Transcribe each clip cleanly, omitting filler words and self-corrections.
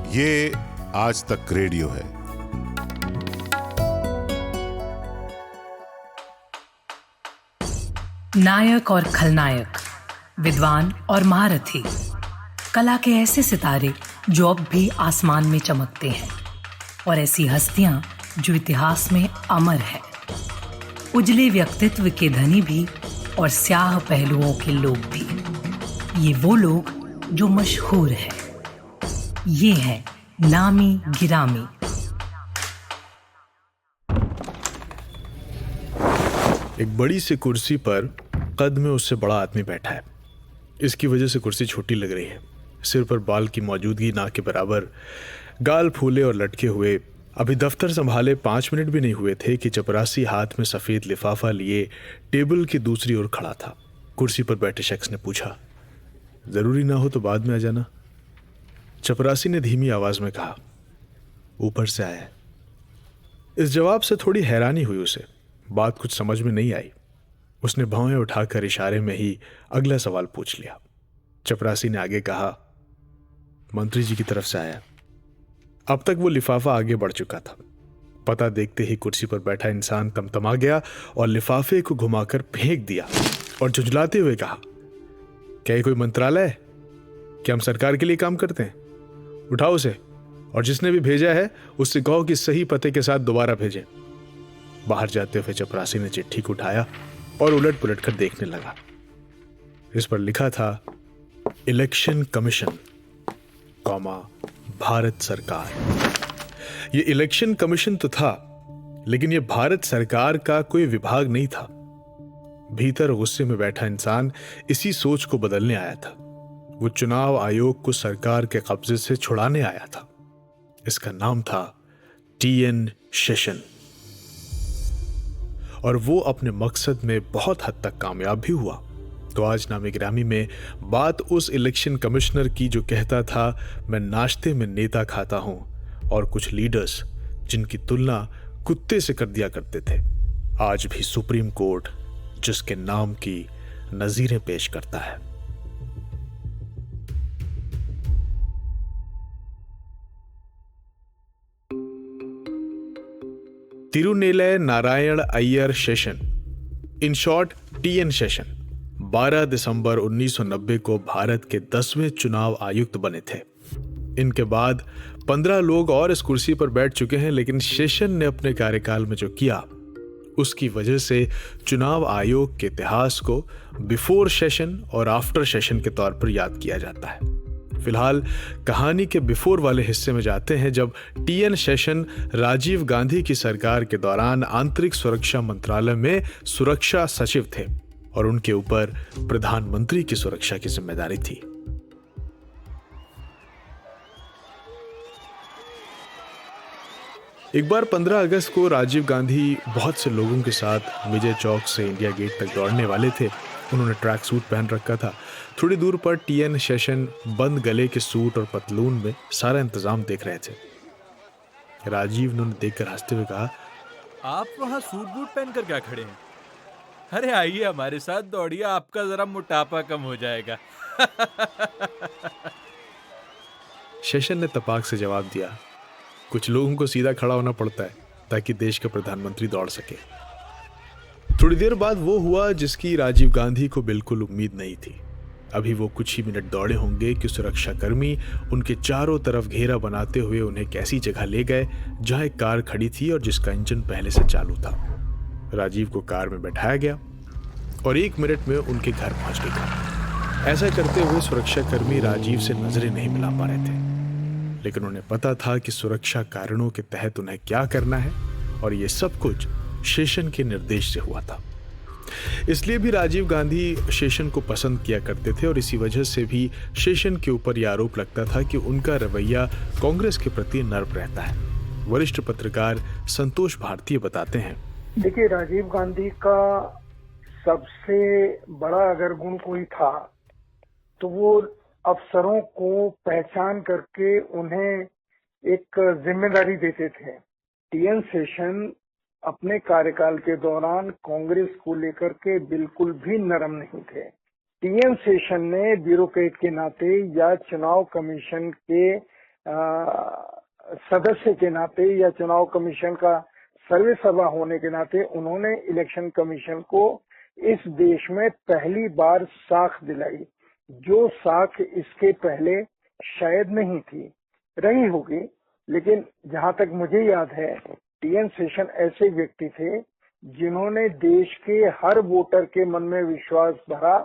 ये आज तक रेडियो है। नायक और खलनायक, विद्वान और महारथी, कला के ऐसे सितारे जो अब भी आसमान में चमकते हैं, और ऐसी हस्तियां जो इतिहास में अमर है। उजले व्यक्तित्व के धनी भी और स्याह पहलुओं के लोग भी। ये वो लोग जो मशहूर हैं। ये है नामी गिरामी। एक बड़ी सी कुर्सी पर कद में उससे बड़ा आदमी बैठा है। इसकी वजह से कुर्सी छोटी लग रही है। सिर पर बाल की मौजूदगी ना के बराबर, गाल फूले और लटके हुए। अभी दफ्तर संभाले 5 मिनट भी नहीं हुए थे कि चपरासी हाथ में सफेद लिफाफा लिए टेबल की दूसरी ओर खड़ा था। कुर्सी पर बैठे शख्स ने पूछा, जरूरी ना हो तो बाद में आ जाना। चपरासी ने धीमी आवाज में कहा, ऊपर से आया है। इस जवाब से थोड़ी हैरानी हुई उसे। बात कुछ समझ में नहीं आई। उसने भौहें उठाकर इशारे में ही अगला सवाल पूछ लिया। चपरासी ने आगे कहा, मंत्री जी की तरफ से आया। अब तक वो लिफाफा आगे बढ़ चुका था। पता देखते ही कुर्सी पर बैठा इंसान तमतमा गया और लिफाफे को घुमाकर फेंक दिया और झुंझलाते हुए कहा, क्या ये कोई मंत्रालय है? क्या हम सरकार के लिए काम करते हैं? उठाओ उसे, और जिसने भी भेजा है उससे कहो कि सही पते के साथ दोबारा भेजें। बाहर जाते हुए चपरासी ने चिट्ठी को उठाया और उलट पुलट कर देखने लगा। इस पर लिखा था, इलेक्शन कमीशन, भारत सरकार। यह इलेक्शन कमीशन तो था, लेकिन यह भारत सरकार का कोई विभाग नहीं था। भीतर गुस्से में बैठा इंसान इसी सोच को बदलने आया था। वो चुनाव आयोग को सरकार के कब्जे से छुड़ाने आया था। इसका नाम था टीएन शेषन, और वो अपने मकसद में बहुत हद तक कामयाब भी हुआ। तो आज नामी गिरामी में बात उस इलेक्शन कमिश्नर की जो कहता था, मैं नाश्ते में नेता खाता हूं, और कुछ लीडर्स जिनकी तुलना कुत्ते से कर दिया करते थे। आज भी सुप्रीम कोर्ट जिसके नाम की नजीरें पेश करता है। Tirunellai Narayana Iyer Seshan, in short TN Seshan, 12 दिसंबर 1990 को भारत के 10वें चुनाव आयुक्त बने थे। इनके बाद 15 लोग और इस कुर्सी पर बैठ चुके हैं, लेकिन शेषन ने अपने कार्यकाल में जो किया उसकी वजह से चुनाव आयोग के इतिहास को बिफोर सेशन और आफ्टर सेशन के तौर पर याद किया जाता है। फिलहाल कहानी के बिफोर वाले हिस्से में जाते हैं, जब टीएन शेषन राजीव गांधी की सरकार के दौरान आंतरिक सुरक्षा मंत्रालय में सुरक्षा सचिव थे और उनके ऊपर प्रधानमंत्री की सुरक्षा की जिम्मेदारी थी। एक बार 15 अगस्त को राजीव गांधी बहुत से लोगों के साथ विजय चौक से इंडिया गेट तक दौड़ने वाले थे। उन्होंने ट्रैक सूट पहन रखा था। थोड़ी दूर पर टीएन शेषन बंद गले के सूट और पतलून में सारा इंतजाम देख रहे थे। राजीव ने उन्हें देखकर हंसते हुए कहा, आप वहाँ सूट बूट पहनकर क्या खड़े हैं? अरे आइए हमारे साथ दौड़िए, आपका जरा मोटापा कम हो जाएगा। शेषन ने तपाक से जवाब दिया, कुछ लोगों को सीधा खड़ा होना पड़ता है ताकि देश का प्रधानमंत्री दौड़ सके। थोड़ी देर बाद वो हुआ जिसकी राजीव गांधी को बिल्कुल उम्मीद नहीं थी। अभी वो कुछ ही मिनट दौड़े होंगे कि सुरक्षाकर्मी उनके चारों तरफ घेरा बनाते हुए उन्हें कैसी जगह ले गए जहां एक कार खड़ी थी और जिसका इंजन पहले से चालू था। राजीव को कार में बैठाया गया और 1 मिनट में उनके घर पहुंच गई कार। ऐसा करते हुए सुरक्षाकर्मी राजीव से नजरें नहीं मिला पा रहे थे, लेकिन उन्हें पता था कि सुरक्षा कारणों के तहत उन्हें क्या करना है, और ये सब कुछ शेषन के निर्देश से हुआ था। इसलिए भी राजीव गांधी शेषन को पसंद किया करते थे, और इसी वजह से भी शेषन के ऊपर यह आरोप लगता था कि उनका रवैया कांग्रेस के प्रति नर्म रहता है। वरिष्ठ पत्रकार संतोष भारतीय बताते हैं, देखिए, राजीव गांधी का सबसे बड़ा अगर गुण कोई था तो वो अफसरों को पहचान करके उन्हें एक जिम्मेदारी देते थे। टीएन शेषन अपने कार्यकाल के दौरान कांग्रेस को लेकर के बिल्कुल भी नरम नहीं थे। टीएन शेषन ने ब्यूरोक्रेट के नाते या चुनाव कमीशन के सदस्य के नाते या चुनाव कमीशन का सर्वे सर्वा होने के नाते उन्होंने इलेक्शन कमीशन को इस देश में पहली बार साख दिलाई, जो साख इसके पहले शायद नहीं थी, रही होगी, लेकिन जहां तक मुझे याद है टीएन शेषन ऐसे व्यक्ति थे जिन्होंने देश के हर वोटर के मन में विश्वास भरा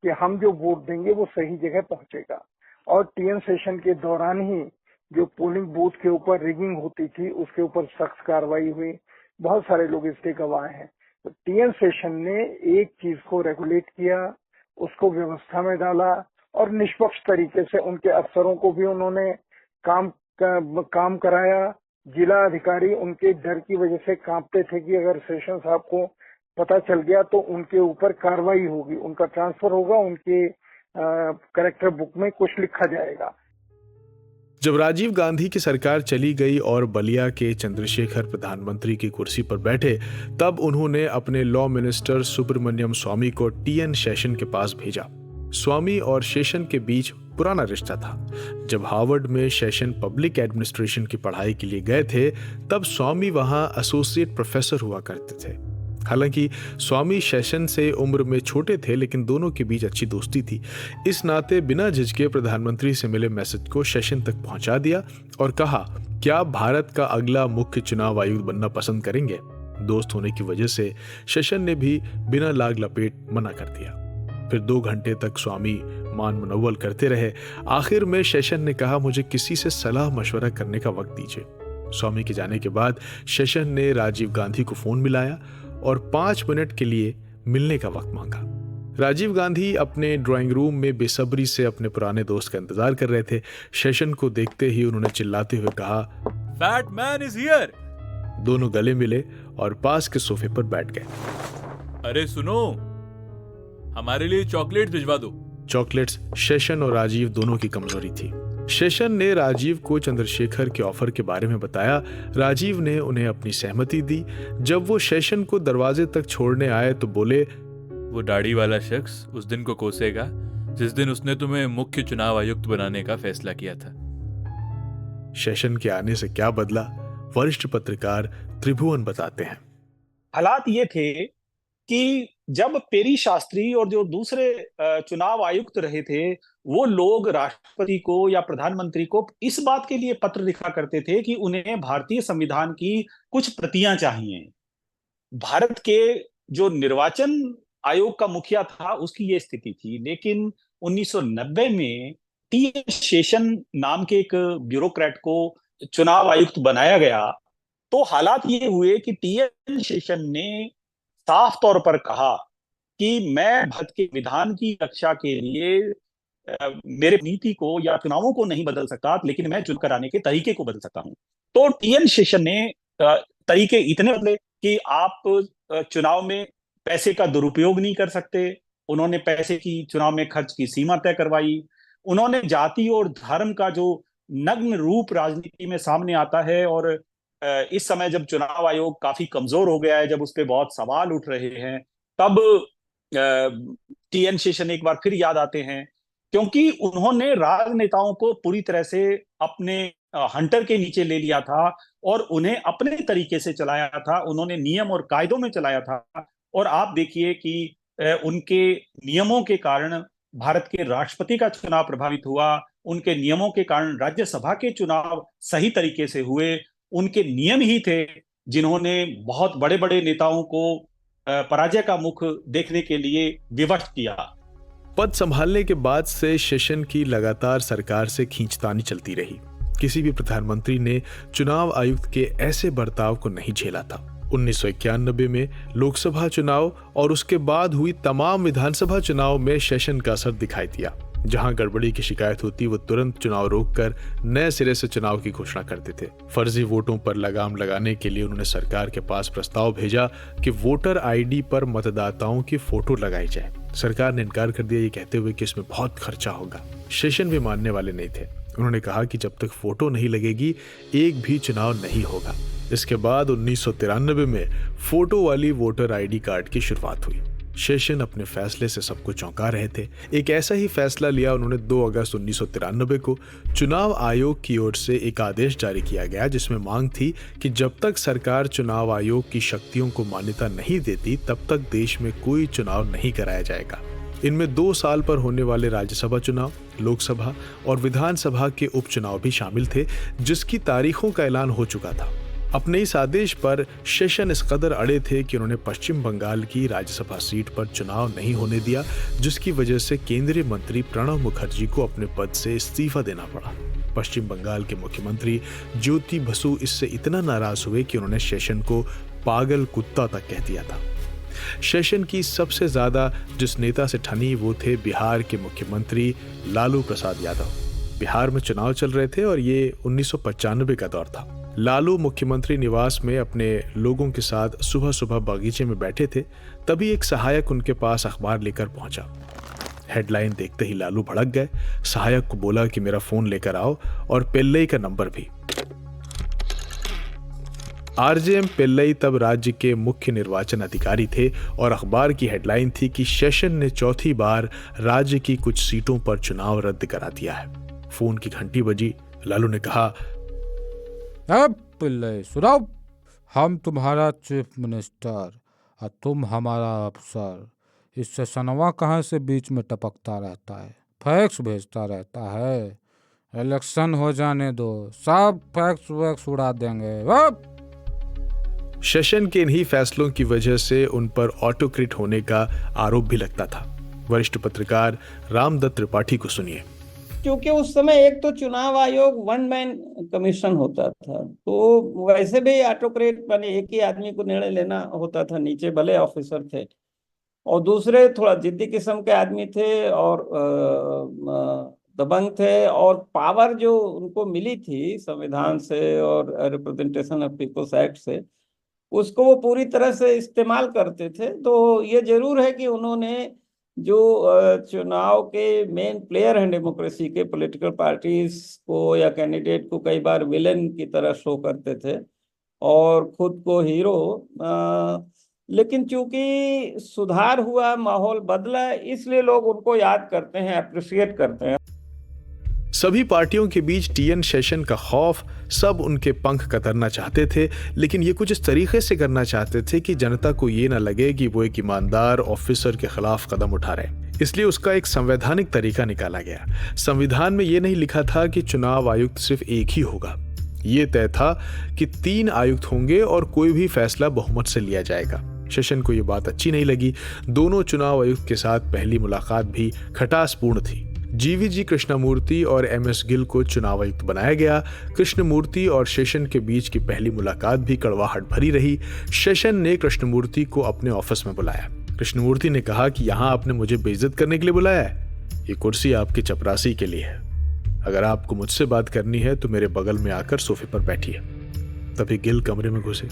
कि हम जो वोट देंगे वो सही जगह पहुंचेगा। और टीएन सेशन के दौरान ही जो पोलिंग बूथ के ऊपर रिगिंग होती थी उसके ऊपर सख्त कार्रवाई हुई, बहुत सारे लोग इसके गवाह हैं। तो टीएन सेशन ने एक चीज को रेगुलेट किया, उसको व्यवस्था में डाला और निष्पक्ष तरीके से उनके अफसरों को भी उन्होंने काम कराया। जिला अधिकारी उनके डर की वजह से कांपते थे कि अगर सेशन साहब को पता चल गया तो उनके ऊपर कार्रवाई होगी, उनका ट्रांसफर होगा, उनके कैरेक्टर बुक में कुछ लिखा जाएगा। जब राजीव गांधी की सरकार चली गई और बलिया के चंद्रशेखर प्रधानमंत्री की कुर्सी पर बैठे, तब उन्होंने अपने लॉ मिनिस्टर सुब्रमण्यम स्वामी को टीएन शेषन के पास भेजा। स्वामी और शेषन के बीच पुराना रिश्ता था। जब हार्वर्ड में शेषन पब्लिक एडमिनिस्ट्रेशन की पढ़ाई के लिए गए थे, तब स्वामी वहां एसोसिएट प्रोफेसर हुआ करते थे। हालांकि स्वामी शेषन से उम्र में छोटे थे, लेकिन दोनों के बीच अच्छी दोस्ती थी। इस नाते बिना झिझके प्रधानमंत्री से मिले मैसेज को शेषन तक पहुंचा दिया और कहा, क्या भारत का अगला मुख्य चुनाव आयुक्त बनना पसंद करेंगे? दोस्त होने की वजह से शेषन ने भी बिना लाग लपेट मना कर दिया। फिर 2 घंटे तक स्वामी मान मुनव्वल करते रहे। आखिर में शेषन ने कहा, मुझे किसी से सलाह मशवरा करने का वक्त दीजिए। स्वामी के जाने के बाद शेषन ने राजीव गांधी को फोन मिलाया और 5 मिनट के लिए मिलने का वक्त मांगा। राजीव गांधी अपने ड्राइंग रूम में बेसब्री से अपने पुराने दोस्त का इंतजार कर रहे थे। शेषन को देखते ही उन्होंने चिल्लाते हुए कहा, फैट मैन इज हियर। दोनों गले मिले और पास के सोफे पर बैठ गए। अरे सुनो, हमारे लिए चॉकलेट भिजवा दो। चॉकलेट्स शेषन और राजीव दोनों की कमजोरी थी। शेषन ने राजीव को चंद्रशेखर के ऑफर के बारे में बताया। राजीव ने उन्हें अपनी सहमति दी। जब वो शेषन को दरवाजे तक छोड़ने आए तो बोले, वो दाढ़ी वाला शख्स उस दिन को कोसेगा जिस दिन उसने तुम्हें मुख्य चुनाव आयुक्त बनाने का फैसला किया था। शेषन के आने से क्या बदला, वरिष्ठ पत्रकार त्रिभुवन बताते हैं। हालात ये थे कि जब पेरी शास्त्री और जो दूसरे चुनाव आयुक्त रहे थे, वो लोग राष्ट्रपति को या प्रधानमंत्री को इस बात के लिए पत्र लिखा करते थे कि उन्हें भारतीय संविधान की कुछ प्रतियां चाहिए। भारत के जो निर्वाचन आयोग का मुखिया था उसकी ये स्थिति थी। लेकिन 1990 में टीएन शेषन नाम के एक ब्यूरोक्रेट को चुनाव आयुक्त बनाया गया। तो हालात ये हुए कि टीएन शेषन ने साफ तौर पर कहा कि मैं भारत के विधान की रक्षा के लिए मेरे नीति को या चुनावों को नहीं बदल सकता, लेकिन मैं चुनाव कराने के तरीके को बदल सकता हूं। तो टीएन शेषन ने तरीके इतने बदले कि आप चुनाव में पैसे का दुरुपयोग नहीं कर सकते। उन्होंने पैसे की चुनाव में खर्च की सीमा तय करवाई। उन्होंने जाति और धर्म का जो नग्न रूप राजनीति में सामने आता है, और इस समय जब चुनाव आयोग काफी कमजोर हो गया है, जब उस पर बहुत सवाल उठ रहे हैं, तब टीएन शेषन एक बार फिर याद आते हैं, क्योंकि उन्होंने राजनेताओं को पूरी तरह से अपने हंटर के नीचे ले लिया था और उन्हें अपने तरीके से चलाया था। उन्होंने नियम और कायदों में चलाया था। और आप देखिए कि उनके नियमों के कारण भारत के राष्ट्रपति का चुनाव प्रभावित हुआ। उनके नियमों के कारण राज्यसभा के चुनाव सही तरीके से हुए। उनके नियम ही थे जिन्होंने बहुत बड़े बड़े नेताओं को पराजय का मुख देखने के लिए विवश किया। पद संभालने के बाद से शेषन की लगातार सरकार से खींचतानी चलती रही। किसी भी प्रधानमंत्री ने चुनाव आयुक्त के ऐसे बर्ताव को नहीं झेला था। 1991 में लोकसभा चुनाव और उसके बाद हुई तमाम विधानसभा चुनाव में शेषन का असर दिखाई दिया। जहां गड़बड़ी की शिकायत होती, वो तुरंत चुनाव रोककर नए सिरे से चुनाव की घोषणा करते थे। फर्जी वोटों पर लगाम लगाने के लिए उन्होंने सरकार के पास प्रस्ताव भेजा कि वोटर आईडी पर मतदाताओं की फोटो लगाई जाए। सरकार ने इनकार कर दिया, ये कहते हुए कि इसमें बहुत खर्चा होगा। शेषन भी मानने वाले नहीं थे। उन्होंने कहा कि जब तक फोटो नहीं लगेगी एक भी चुनाव नहीं होगा। इसके बाद 1993 में फोटो वाली वोटर आईडी कार्ड की शुरुआत हुई। शेषन अपने फैसले से सबको चौंका रहे थे। एक ऐसा ही फैसला लिया उन्होंने 2 अगस्त 1993 को। चुनाव आयोग की ओर से एक आदेश जारी किया गया जिसमें मांग थी कि जब तक सरकार चुनाव आयोग की शक्तियों को मान्यता नहीं देती तब तक देश में कोई चुनाव नहीं कराया जाएगा। इनमें 2 साल पर होने वाले राज्यसभा चुनाव, लोकसभा और विधानसभा के उपचुनाव भी शामिल थे, जिसकी तारीखों का ऐलान हो चुका था। अपने इस आदेश पर शेषन इस कदर अड़े थे कि उन्होंने पश्चिम बंगाल की राज्यसभा सीट पर चुनाव नहीं होने दिया, जिसकी वजह से केंद्रीय मंत्री प्रणब मुखर्जी को अपने पद से इस्तीफा देना पड़ा। पश्चिम बंगाल के मुख्यमंत्री ज्योति बसु इससे इतना नाराज हुए कि उन्होंने शेषन को पागल कुत्ता तक कह दिया था। शेषन की सबसे ज्यादा जिस नेता से ठनी वो थे बिहार के मुख्यमंत्री लालू प्रसाद यादव। बिहार में चुनाव चल रहे थे और ये 1995 का दौर था। लालू मुख्यमंत्री निवास में अपने लोगों के साथ सुबह सुबह बगीचे में बैठे थे, तभी एक सहायक उनके पास अखबार लेकर पहुंचा। हेडलाइन देखते ही लालू भड़क गए। सहायक को बोला कि मेरा फोन लेकर आओ और पिल्लई का नंबर भी। आरजेएम पिल्लई तब राज्य के मुख्य निर्वाचन अधिकारी थे और अखबार की हेडलाइन थी कि शेषन ने चौथी बार राज्य की कुछ सीटों पर चुनाव रद्द करा दिया है। फोन की घंटी बजी। लालू ने कहा, अब पिल्लई सुनो, हम तुम्हारा चीफ मिनिस्टर और तुम हमारा अफसर। इस सेशनवा कहाँ से बीच में टपकता रहता है, फैक्स भेजता रहता है। इलेक्शन हो जाने दो, सब फैक्स वैक्स उड़ा देंगे। शेषन के इन्हीं फैसलों की वजह से उन पर ऑटोक्रेट होने का आरोप भी लगता था। वरिष्ठ पत्रकार रामदत्त त्रिपाठी को सुनिए। क्योंकि उस समय एक तो चुनाव आयोग 1 मैन कमीशन होता था, तो वैसे भी ऑटोक्रेट माने एक ही आदमी को निर्णय लेना होता था, नीचे भले ऑफिसर थे, और दूसरे थोड़ा जिद्दी किस्म के आदमी थे और दबंग थे, और पावर जो उनको मिली थी संविधान से और रिप्रेजेंटेशन ऑफ पीपल्स एक्ट से, उसको वो पूरी तरह से इस्तेमाल करते थे। तो ये जरूर है कि उन्होंने जो चुनाव के मेन प्लेयर हैं डेमोक्रेसी के, पॉलिटिकल पार्टीज को या कैंडिडेट को कई बार विलेन की तरह शो करते थे और खुद को हीरो। लेकिन चूंकि सुधार हुआ, माहौल बदला, इसलिए लोग उनको याद करते हैं, अप्रिशिएट करते हैं। सभी पार्टियों के बीच टीएन शेषन का खौफ, सब उनके पंख कतरना चाहते थे, लेकिन ये कुछ इस तरीके से करना चाहते थे कि जनता को ये ना लगे कि वो एक ईमानदार ऑफिसर के खिलाफ कदम उठा रहे। इसलिए उसका एक संवैधानिक तरीका निकाला गया। संविधान में ये नहीं लिखा था कि चुनाव आयुक्त सिर्फ एक ही होगा। ये तय था कि 3 आयुक्त होंगे और कोई भी फैसला बहुमत से लिया जाएगा। शेषन को ये बात अच्छी नहीं लगी। दोनों चुनाव आयुक्त के साथ पहली मुलाकात भी खटासपूर्ण थी। जीवीजी कृष्णमूर्ति और एमएस गिल को चुनाव आयुक्त बनाया गया। कृष्णमूर्ति और शेषन के बीच की पहली मुलाकात भी कड़वाहट भरी रही। शेषन ने कृष्णमूर्ति को अपने ऑफिस में बुलाया। कृष्णमूर्ति ने कहा कि यहां आपने मुझे बेइज्जत करने के लिए बुलाया है। ये कुर्सी आपकी चपरासी के लिए है। अगर आपको मुझसे बात करनी है तो मेरे बगल में आकर सोफे पर बैठिए। तभी गिल कमरे में घुसे।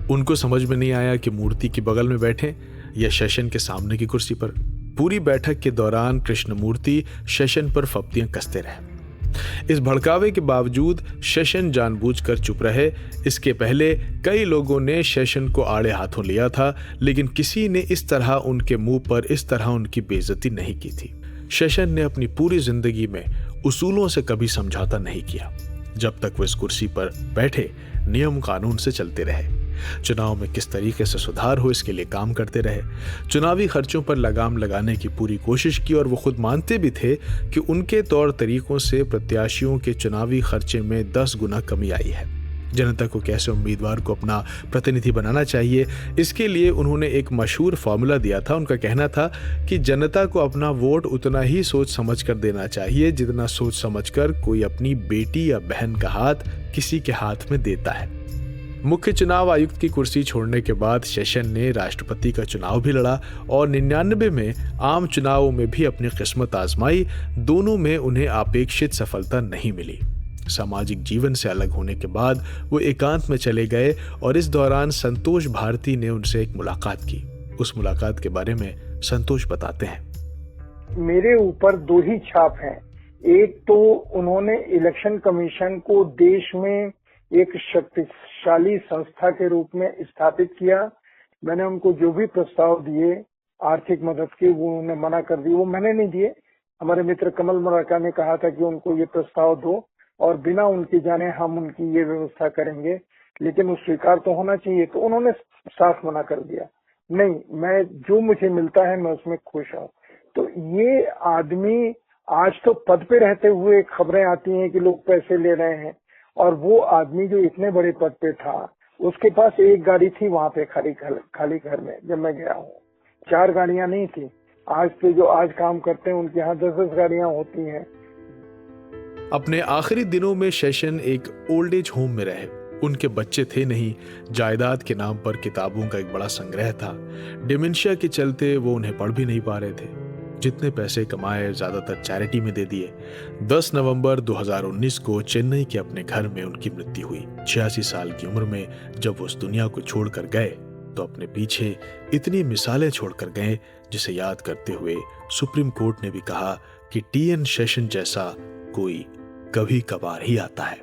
उनको समझ में नहीं आया कि मूर्ति के बगल में बैठे या शेषन के सामने की कुर्सी पर। पूरी बैठक के दौरान कृष्णमूर्ति शेषन पर फप्तियां कसते रहे। इस भड़कावे के बावजूद शेषन जानबूझकर चुप रहे। इसके पहले कई लोगों ने शेषन को आड़े हाथों लिया था, लेकिन किसी ने इस तरह उनके मुंह पर इस तरह उनकी बेइज्जती नहीं की थी। शेषन ने अपनी पूरी जिंदगी में उसूलों से कभी समझौता नहीं किया। जब तक वो इस कुर्सी पर बैठे, नियम कानून से चलते रहे। चुनाव में किस तरीके से सुधार हो, इसके लिए काम करते रहे। चुनावी खर्चों पर लगाम लगाने की पूरी कोशिश की और वो खुद मानते भी थे कि उनके तौर तरीकों से प्रत्याशियों के चुनावी खर्चे में 10 गुना कमी आई है। जनता को कैसे उम्मीदवार को अपना प्रतिनिधि बनाना चाहिए, इसके लिए उन्होंने एक मशहूर फॉर्मूला दिया था। उनका कहना था कि जनता को अपना वोट उतना ही सोच समझ कर देना चाहिए जितना सोच समझकर कोई अपनी बेटी या बहन का हाथ किसी के हाथ में देता है। मुख्य चुनाव आयुक्त की कुर्सी छोड़ने के बाद शेषन ने राष्ट्रपति का चुनाव भी लड़ा और 99 में आम चुनावों में भी अपनी किस्मत आजमाई। दोनों में उन्हें अपेक्षित सफलता नहीं मिली। सामाजिक जीवन से अलग होने के बाद वो एकांत में चले गए और इस दौरान संतोष भारती ने उनसे एक मुलाकात की। उस मुलाकात के बारे में संतोष बताते हैं। मेरे ऊपर 2 ही छाप हैं। एक तो उन्होंने इलेक्शन कमीशन को देश में एक शक्तिशाली संस्था के रूप में स्थापित किया। मैंने उनको जो भी प्रस्ताव दिए आर्थिक मदद की, वो उन्होंने मना कर दी। वो मैंने नहीं दिए, हमारे मित्र कमल मराका ने कहा था कि उनको ये प्रस्ताव दो और बिना उनकी जाने हम उनकी ये व्यवस्था करेंगे, लेकिन वो स्वीकार तो होना चाहिए। तो उन्होंने साफ मना कर दिया, नहीं, मैं जो मुझे मिलता है मैं उसमें खुश हूँ। तो ये आदमी आज तो पद पे रहते हुए खबरें आती हैं कि लोग पैसे ले रहे हैं, और वो आदमी जो इतने बड़े पद पे था उसके पास एक गाड़ी थी वहां पे खाली घर में। जब मैं गया हूँ 4 गाड़ियां नहीं थी। आज पे जो आज काम करते हैं उनके यहाँ 10-10 गाड़ियां होती हैं। अपने आखिरी दिनों में शेषन एक ओल्ड एज होम में रहे। उनके बच्चे थे नहीं, जायदाद के नाम पर किताबों का एक बड़ा संग्रह था। डिमेंशिया के चलते वो उन्हें पढ़ भी नहीं पा रहे थे। जितने पैसे कमाए ज्यादातर चैरिटी में दे दिए। 10 नवंबर 2019 को चेन्नई के अपने घर में उनकी मृत्यु हुई। 86 साल की उम्र में जब वो उस दुनिया को छोड़कर गए तो अपने पीछे इतनी मिसालें छोड़कर गए जिसे याद करते हुए सुप्रीम कोर्ट ने भी कहा कि टीएन शेषन जैसा कोई कभी कभार ही आता है।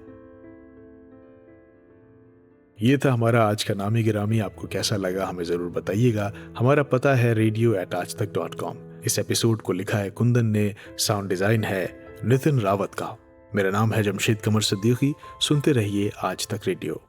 ये था हमारा आज का नामी गिरामी। आपको कैसा लगा हमें जरूर बताइएगा। हमारा पता है radio@aajtak.com। इस एपिसोड को लिखा है कुंदन ने, साउंड डिजाइन है नितिन रावत का। मेरा नाम है जमशेद कमर सिद्दीकी। सुनते रहिए आज तक रेडियो।